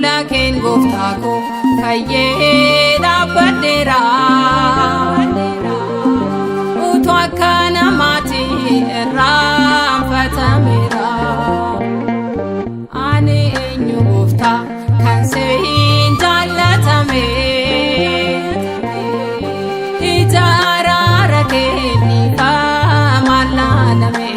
Lakin goftaako fayyada badera utu akkana mati rafatamira ani enyu gofta kan sehin jallatame ijara rakeni famalalame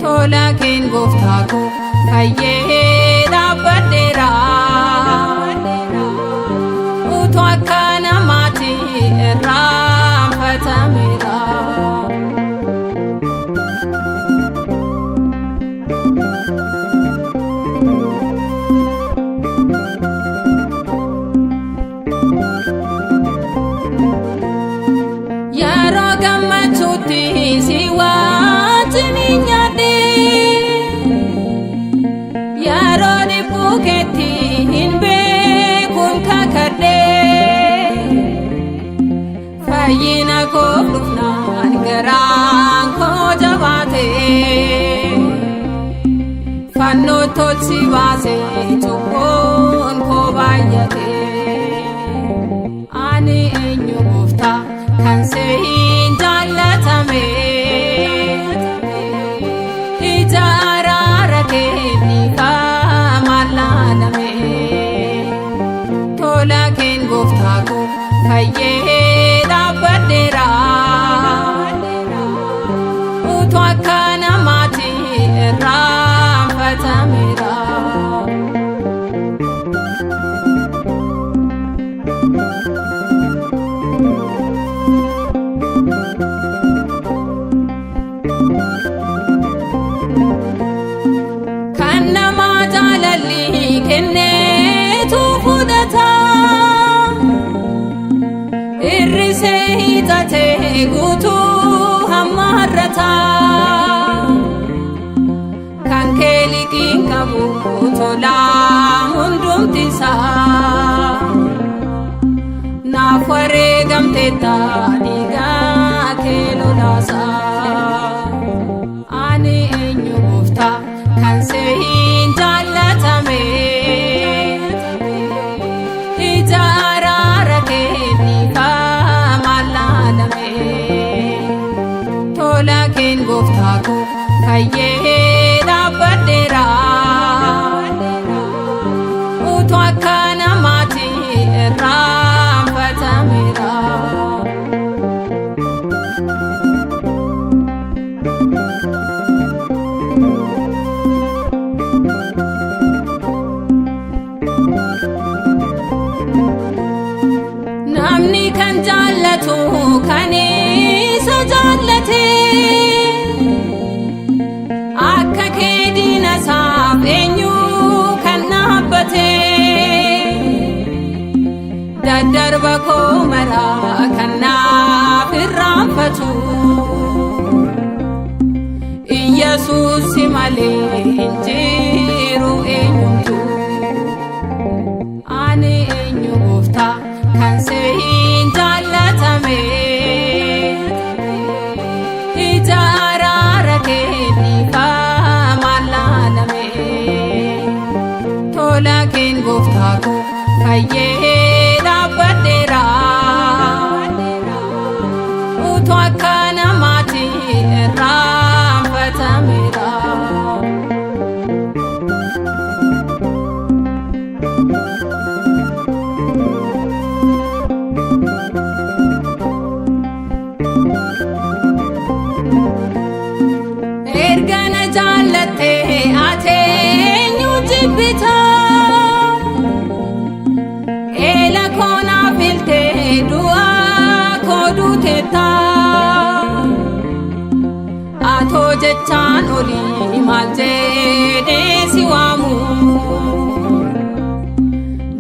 to lakin goftaako fayyada badera utu akkana mati rafatamira yaro gammachuutti si wajjini nyaadhe yaro dhibbukeetti hin beekun kakadhe fayyina koo dhufnaan garaan koo jabaate fannoo tolchi baase cubbuun koo baay'ate ani eenyu gooftaa kan sehin jallatame ijara rakeni famalalame to lakin goftaako fayyada badera utu akkana mati rafatamira kannama jaalalli kenneetu fudhata irrisee hiixatee guutuu hammaarrata kan kee liqiin qabu tolaa hundumtisaa naaf wareegamteetta dhiigaa kee lolaasaa ani eenyu gooftaa kan sehin jallatame ijara rakeni famalalame to lakin goftaako fayyada badera utu akkana mati rafatamira namni kan jaallatu kan isa jaallate akka kee diina isaaf eenyu kan dhaabbate daddarba koo maraa kan naaf irraanfatu Iyyesuus malee hin jiru eenyutu ani eenyu gooftaa kan sehin jallatame ijara rakeni famalalame to lakin goftaako fayyada badera utu akkana mati rafatamira bita ela kona filte dua kodu teta ato jechan oli malje desi wamu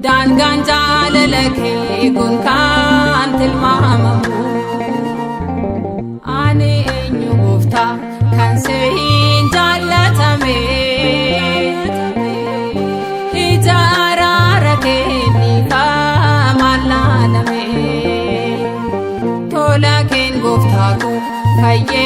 dan ganja lelake gun kan tilmamamu ane enyu gofta kan sein jalatame ijara rake ni kamalame tola ken gofta ko kaye